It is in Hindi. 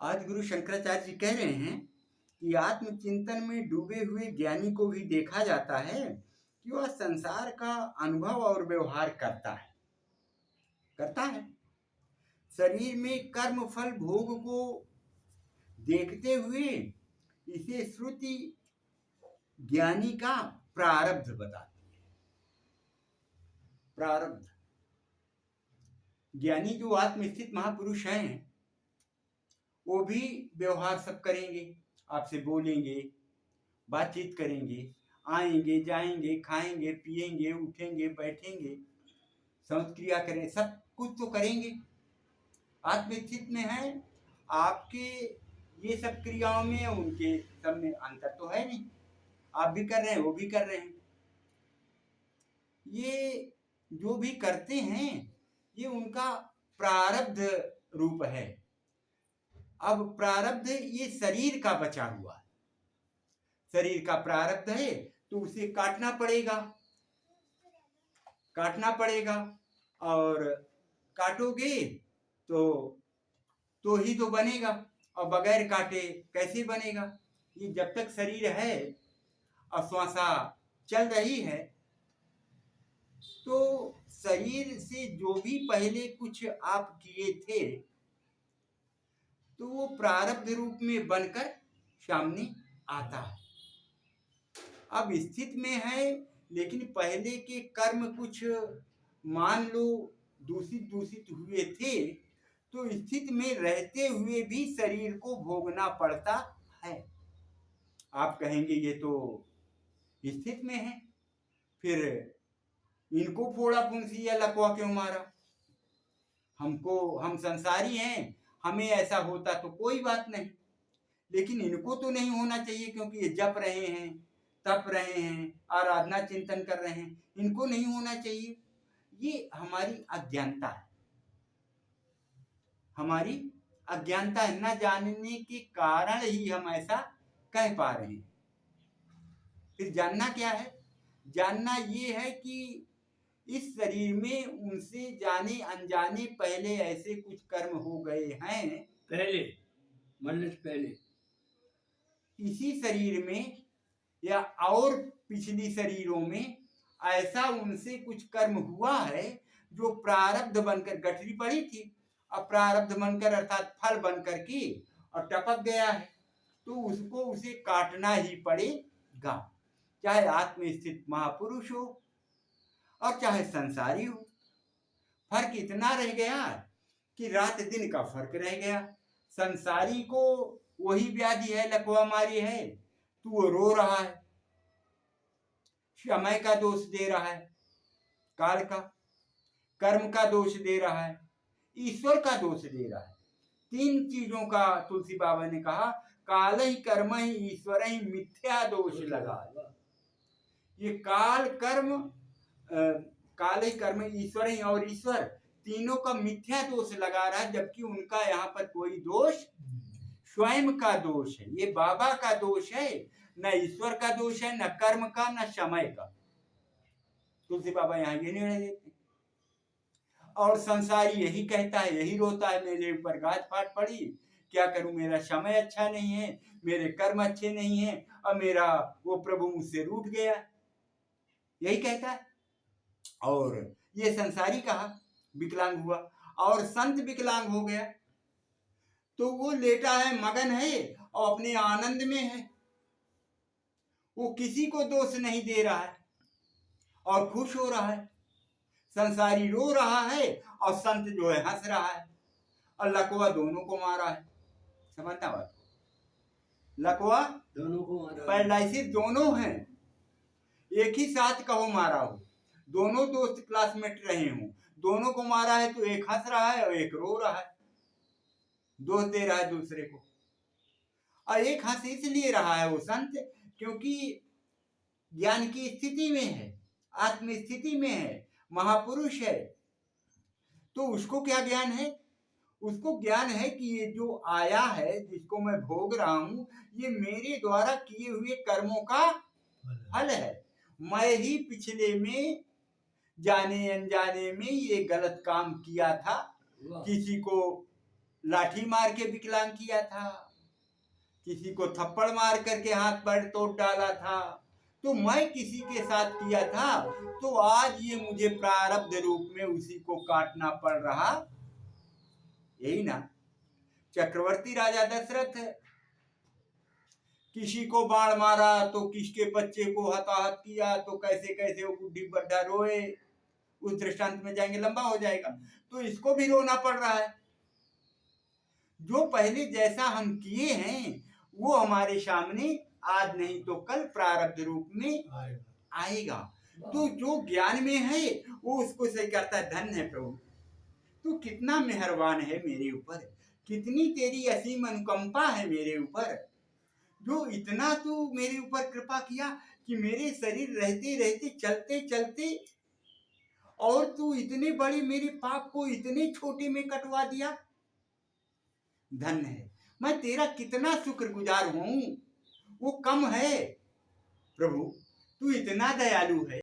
आज गुरु शंकराचार्य जी कह रहे हैं कि आत्मचिंतन में डूबे हुए ज्ञानी को भी देखा जाता है कि वह संसार का अनुभव और व्यवहार करता है। शरीर में कर्म फल भोग को देखते हुए इसे श्रुति ज्ञानी का प्रारब्ध बताती है। प्रारब्ध ज्ञानी जो आत्मस्थित महापुरुष हैं वो भी व्यवहार सब करेंगे, आपसे बोलेंगे, बातचीत करेंगे, आएंगे जाएंगे, खाएंगे पिएंगे, उठेंगे बैठेंगे, संस्क्रिया करें, सब कुछ तो करेंगे। आत्मस्थित में है, आपके ये सब क्रियाओं में उनके सब में अंतर तो है नहीं। आप भी कर रहे हैं, वो भी कर रहे हैं। ये जो भी करते हैं ये उनका प्रारब्ध रूप है। अब प्रारब्ध ये शरीर का बचा हुआ है, शरीर का प्रारब्ध है तो उसे काटना पड़ेगा और काटोगे तो ही तो बनेगा, और बगैर काटे कैसे बनेगा। ये जब तक शरीर है और श्वासा चल रही है तो शरीर से जो भी पहले कुछ आप किए थे तो वो प्रारब्ध रूप में बनकर सामने आता है। अब स्थित में है लेकिन पहले के कर्म कुछ मान लो दूषित हुए थे तो स्थित में रहते हुए भी शरीर को भोगना पड़ता है। आप कहेंगे ये तो स्थित में है, फिर इनको फोड़ा फुंसी या लकवा क्यों मारा? हम संसारी हैं, हमें ऐसा होता तो कोई बात नहीं, लेकिन इनको तो नहीं होना चाहिए क्योंकि ये जप रहे हैं, तप रहे हैं, आराधना चिंतन कर रहे हैं, इनको नहीं होना चाहिए। ये हमारी अज्ञानता है, हमारी अज्ञानता है, न जानने के कारण ही हम ऐसा कह पा रहे हैं। फिर जानना क्या है? जानना ये है कि इस शरीर में उनसे जाने अनजाने पहले ऐसे कुछ कर्म हो गए हैं, पहले मरने से पहले इसी शरीर में या और पिछली शरीरों में ऐसा उनसे कुछ कर्म हुआ है जो प्रारब्ध बनकर गठरी पड़ी थी, अब प्रारब्ध बनकर अर्थात फल बनकर के और टपक गया है, तो उसको उसे काटना ही पड़ेगा, चाहे आत्मस्थित महापुरुष हो और चाहे संसारी हो। फर्क इतना रह गया कि रात दिन का फर्क रह गया। संसारी को वही व्याधि है, लकवा मारी है, तो वो रो रहा है, समय का दोष दे रहा है, काल का, कर्म का दोष दे रहा है, ईश्वर का दोष दे रहा है। तीन चीजों का तुलसी बाबा ने कहा, काल ही कर्म ही ईश्वर ही मिथ्या दोष लगा। ये काल कर्म काल ही कर्म ईश्वर ही और ईश्वर तीनों का मिथ्या दोष लगा रहा है, जबकि उनका यहाँ पर कोई दोष स्वयं का दोष है। ये बाबा का दोष है, न ईश्वर का दोष है, न कर्म का, न समय का। तुलसी बाबा यहाँ ये निर्णय देते हैं। और संसारी यही कहता है, यही रोता है, मेरे ऊपर गाज फाट पड़ी, क्या करूं, मेरा समय अच्छा नहीं है, मेरे कर्म अच्छे नहीं है, और मेरा वो प्रभु मुझसे रूठ गया, यही कहता है। और ये संसारी कहा, विकलांग हुआ, और संत विकलांग हो गया तो वो लेटा है, मगन है और अपने आनंद में है, वो किसी को दोष नहीं दे रहा है और खुश हो रहा है। संसारी रो रहा है और संत जो है हंस रहा है, और लकवा दोनों को मारा है। समझना बात, लकवा दोनों को मारा, पैरालिसिस दोनों हैं, एक ही साथ कहो मारा हो, दोनों दोस्त क्लासमेट रहे हों, दोनों को मारा है तो एक हंस रहा है और एक रो रहा है, दोष दे रहा है दूसरे को। और एक हंस इसलिए रहा है वो संत क्योंकि ज्ञान की स्थिति में है, आत्म स्थिति में है, महापुरुष है, तो उसको क्या ज्ञान है? उसको ज्ञान है कि ये जो आया है जिसको मैं भोग रहा हूं ये मेरे द्वारा किए हुए कर्मों का फल है। मैं ही पिछले में जाने अनजाने में ये गलत काम किया था, किसी को लाठी मार के विकलांग किया था, किसी को थप्पड़ मार करके हाथ पैर तोड़ डाला था, तो मैं किसी के साथ किया था, तो आज ये मुझे प्रारब्ध रूप में उसी को काटना पड़ रहा। यही ना चक्रवर्ती राजा दशरथ है, किसी को बाण मारा तो किसके बच्चे को हताहत किया, तो कैसे कैसे वो बुढ़ी बड्ढा रोए, उस दृष्टांत में जाएंगे लंबा हो जाएगा, तो इसको भी रोना पड़ रहा है। जो पहले जैसा हम किए हैं वो हमारे सामने आज नहीं तो कल प्रारब्ध रूप में आएगा। तो जो ज्ञान में है वो उसको सही करता है। धन्य है प्रभु, तू कितना मेहरबान है मेरे ऊपर, कितनी तेरी असीम अनुकंपा है मेरे ऊपर, जो इतना तू मेरे ऊपर कृपा किया कि मेरे शरीर रहते रहते चलते चलते और तू इतने बड़े मेरे पाप को इतने छोटे में कटवा दिया। धन्य है, मैं तेरा कितना शुक्रगुजार हूं, वो कम है प्रभु, तू इतना दयालु है।